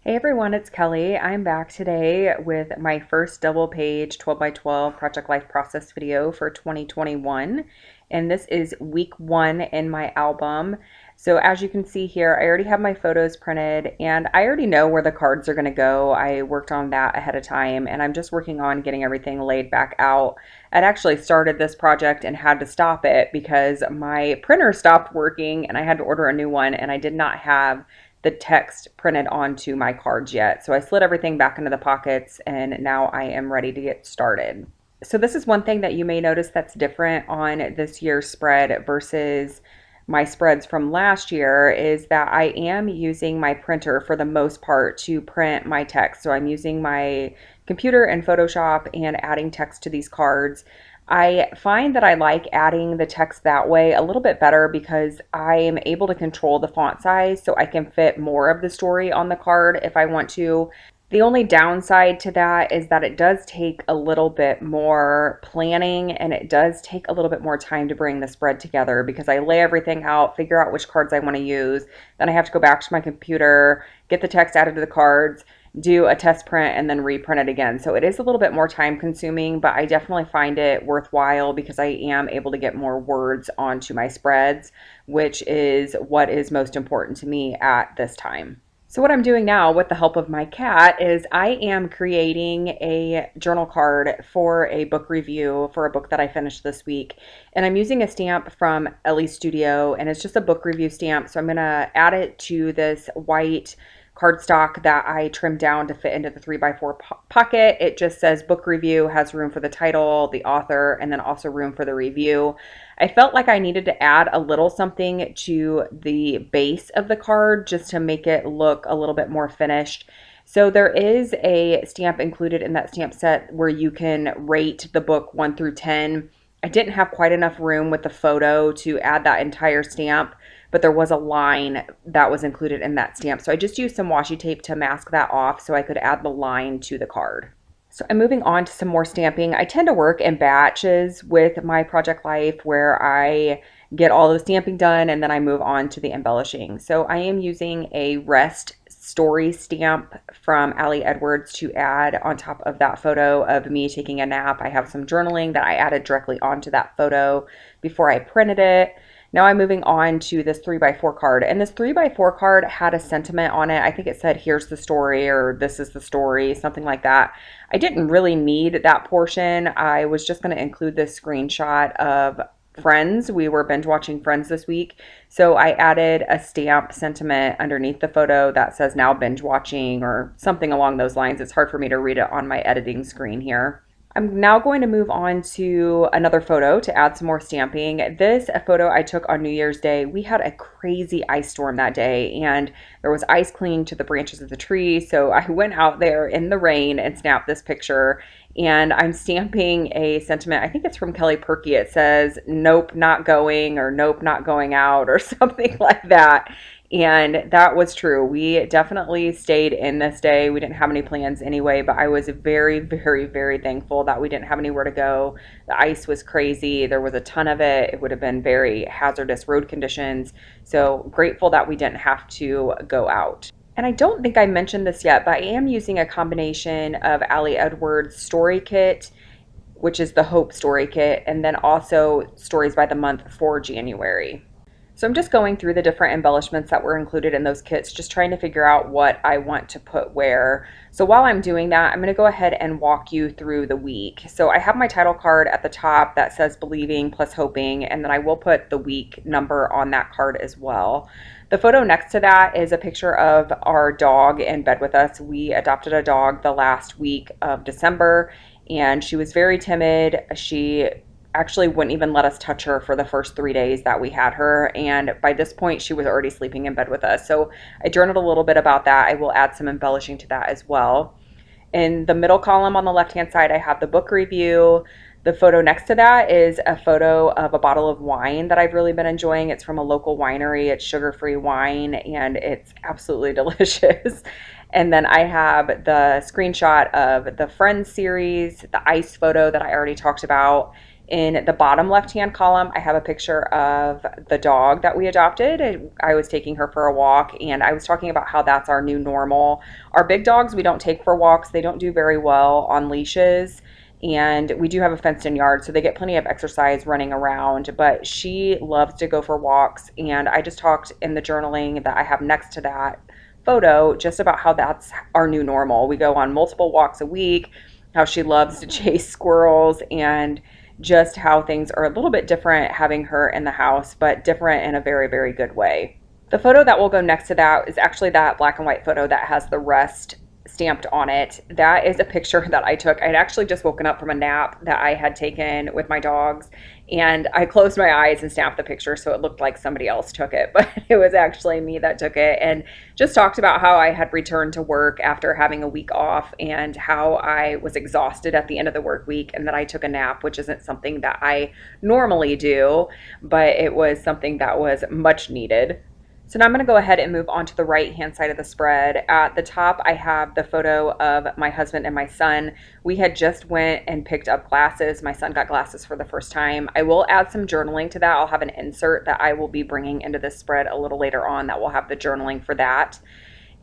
Hey everyone, it's Kelly. I'm back today with my first double page 12 by 12 Project Life Process video for 2021. And this is week one in my album. So as you can see here, I already have my photos printed and I already know where the cards are going to go. I worked on that ahead of time and I'm just working on getting everything laid back out. I'd actually started this project and had to stop it because my printer stopped working and I had to order a new one and I did not have the text printed onto my cards yet. So I slid everything back into the pockets and now I am ready to get started. So this is one thing that you may notice that's different on this year's spread versus my spreads from last year is that I am using my printer for the most part to print my text. So I'm using my computer and Photoshop and adding text to these cards. I find that I like adding the text that way a little bit better because I am able to control the font size so I can fit more of the story on the card if I want to. The only downside to that is that it does take a little bit more planning and it does take a little bit more time to bring the spread together because I lay everything out, figure out which cards I want to use, then I have to go back to my computer, get the text added to the cards, do a test print and then reprint it again. So it is a little bit more time consuming, but I definitely find it worthwhile because I am able to get more words onto my spreads, which is what is most important to me at this time. So what I'm doing now with the help of my cat is I am creating a journal card for a book review for a book that I finished this week. And I'm using a stamp from Ellie's Studio and it's just a book review stamp. So I'm going to add it to this white cardstock that I trimmed down to fit into the 3x4 pocket. It just says book review, has room for the title, the author, and then also room for the review. I felt like I needed to add a little something to the base of the card just to make it look a little bit more finished. So there is a stamp included in that stamp set where you can rate the book 1 through 10. I didn't have quite enough room with the photo to add that entire stamp, but there was a line that was included in that stamp. So I just used some washi tape to mask that off so I could add the line to the card. So I'm moving on to some more stamping. I tend to work in batches with my Project Life where I get all the stamping done and then I move on to the embellishing. So I am using a rest story stamp from Ali Edwards to add on top of that photo of me taking a nap. I have some journaling that I added directly onto that photo before I printed it. Now I'm moving on to this 3x4 card, and this 3x4 card had a sentiment on it. I think it said, here's the story, or this is the story, something like that. I didn't really need that portion. I was just going to include this screenshot of Friends. We were binge watching Friends this week. So I added a stamp sentiment underneath the photo that says now binge watching or something along those lines. It's hard for me to read it on my editing screen here. I'm now going to move on to another photo to add some more stamping. This a photo I took on New Year's Day. We had a crazy ice storm that day and there was ice clinging to the branches of the tree. So I went out there in the rain and snapped this picture, and I'm stamping a sentiment. I think it's from Kelly Perky. It says, nope, not going, or nope, not going out, or something like that. And that was true. We definitely stayed in this day. We didn't have any plans anyway, but I was very, very, very thankful that we didn't have anywhere to go. The ice was crazy. There was a ton of it. It would have been very hazardous road conditions. So grateful that we didn't have to go out. And I don't think I mentioned this yet, but I am using a combination of Ali Edwards' story kit, which is the Hope story kit, and then also Stories by the Month for January. So I'm just going through the different embellishments that were included in those kits, just trying to figure out what I want to put where. So while I'm doing that, I'm going to go ahead and walk you through the week. So I have my title card at the top that says believing plus hoping, and then I will put the week number on that card as well. The photo next to that is a picture of our dog in bed with us. We adopted a dog the last week of December, and she was very timid. She actually wouldn't even let us touch her for the first 3 days that we had her, and by this point she was already sleeping in bed with us. So I journaled a little bit about that. I will add some embellishing to that as well. In the middle column on the left hand side I have the book review. The photo next to that is a photo of a bottle of wine that I've really been enjoying. It's from a local winery. It's sugar-free wine and it's absolutely delicious. And then I have the screenshot of the Friends series, the ice photo that I already talked about, In the bottom left-hand column, I have a picture of the dog that we adopted. I was taking her for a walk, and I was talking about how that's our new normal. Our big dogs we don't take for walks. They don't do very well on leashes, and we do have a fenced-in yard, so they get plenty of exercise running around, but she loves to go for walks. And I just talked in the journaling that I have next to that photo just about how that's our new normal. We go on multiple walks a week, how she loves to chase squirrels, and just how things are a little bit different having her in the house, but different in a very, very good way. The photo that will go next to that is actually that black and white photo that has the rest stamped on it. That is a picture that I took. I'd actually just woken up from a nap that I had taken with my dogs, and I closed my eyes and snapped the picture so it looked like somebody else took it, but it was actually me that took it, and just talked about how I had returned to work after having a week off and how I was exhausted at the end of the work week and that I took a nap, which isn't something that I normally do, but it was something that was much needed. So now I'm going to go ahead and move on to the right hand side of the spread. At the top, I have the photo of my husband and my son. We had just went and picked up glasses. My son got glasses for the first time. I will add some journaling to that. I'll have an insert that I will be bringing into this spread a little later on that will have the journaling for that.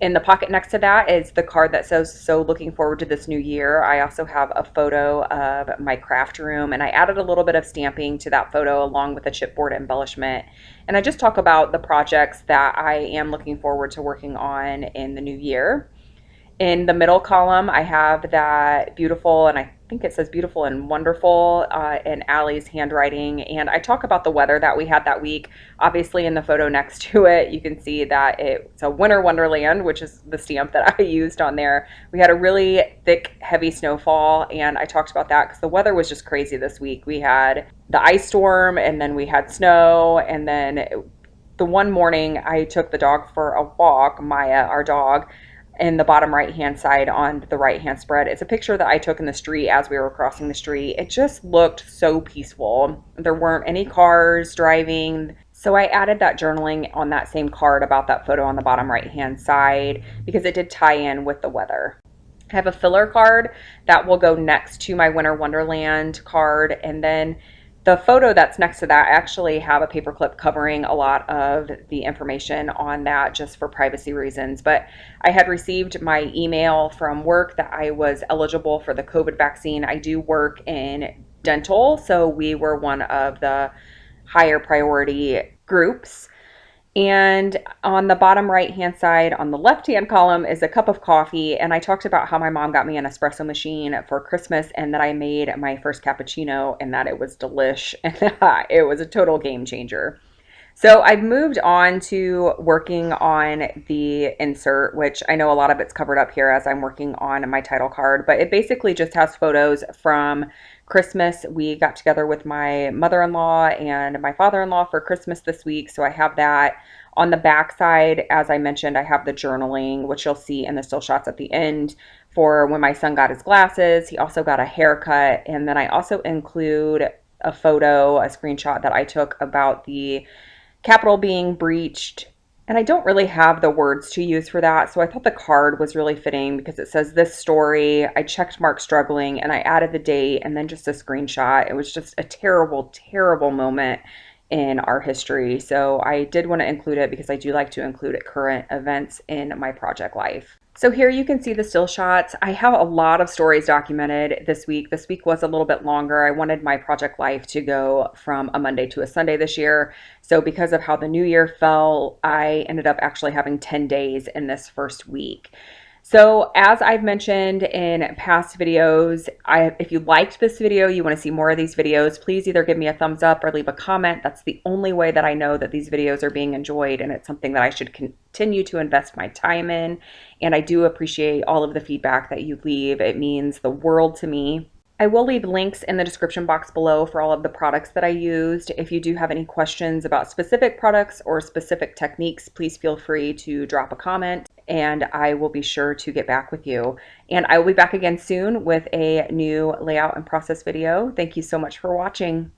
In the pocket next to that is the card that says, "So looking forward to this new year." I also have a photo of my craft room, and I added a little bit of stamping to that photo along with a chipboard embellishment. And I just talk about the projects that I am looking forward to working on in the new year. In the middle column, I have that beautiful, and I think it says beautiful and wonderful in Allie's handwriting. And I talk about the weather that we had that week. Obviously, in the photo next to it, you can see that it's a winter wonderland, which is the stamp that I used on there. We had a really thick, heavy snowfall, and I talked about that because the weather was just crazy this week. We had the ice storm, and then we had snow, and then the one morning I took the dog for a walk, Maya, our dog, in the bottom right hand side on the right hand spread. It's a picture that I took in the street as we were crossing the street. It just looked so peaceful. There weren't any cars driving. So I added that journaling on that same card about that photo on the bottom right hand side because it did tie in with the weather. I have a filler card that will go next to my Winter Wonderland card, and then the photo that's next to that, I actually have a paperclip covering a lot of the information on that just for privacy reasons. But I had received my email from work that I was eligible for the COVID vaccine. I do work in dental, so we were one of the higher priority groups. And on the bottom right hand side, on the left hand column, is a cup of coffee. And I talked about how my mom got me an espresso machine for Christmas and that I made my first cappuccino and that it was delish and it was a total game changer. So I've moved on to working on the insert, which I know a lot of it's covered up here as I'm working on my title card, but it basically just has photos from Christmas. We got together with my mother-in-law and my father-in-law for Christmas this week, so I have that. On the back side, as I mentioned, I have the journaling, which you'll see in the still shots at the end for when my son got his glasses. He also got a haircut, and then I also include a photo, a screenshot that I took about the Capitol being breached. And I don't really have the words to use for that, so I thought the card was really fitting because it says this story. I checked mark struggling and I added the date and then just a screenshot. It was just a terrible, terrible moment in our history. So I did want to include it because I do like to include current events in my project life. So here you can see the still shots. I have a lot of stories documented this week. This week was a little bit longer. I wanted my project life to go from a Monday to a Sunday this year. So because of how the new year fell, I ended up actually having 10 days in this first week. So as I've mentioned in past videos, if you liked this video, you want to see more of these videos, please either give me a thumbs up or leave a comment. That's the only way that I know that these videos are being enjoyed, and it's something that I should continue to invest my time in. And I do appreciate all of the feedback that you leave. It means the world to me. I will leave links in the description box below for all of the products that I used. If you do have any questions about specific products or specific techniques, please feel free to drop a comment and I will be sure to get back with you. And I will be back again soon with a new layout and process video. Thank you so much for watching.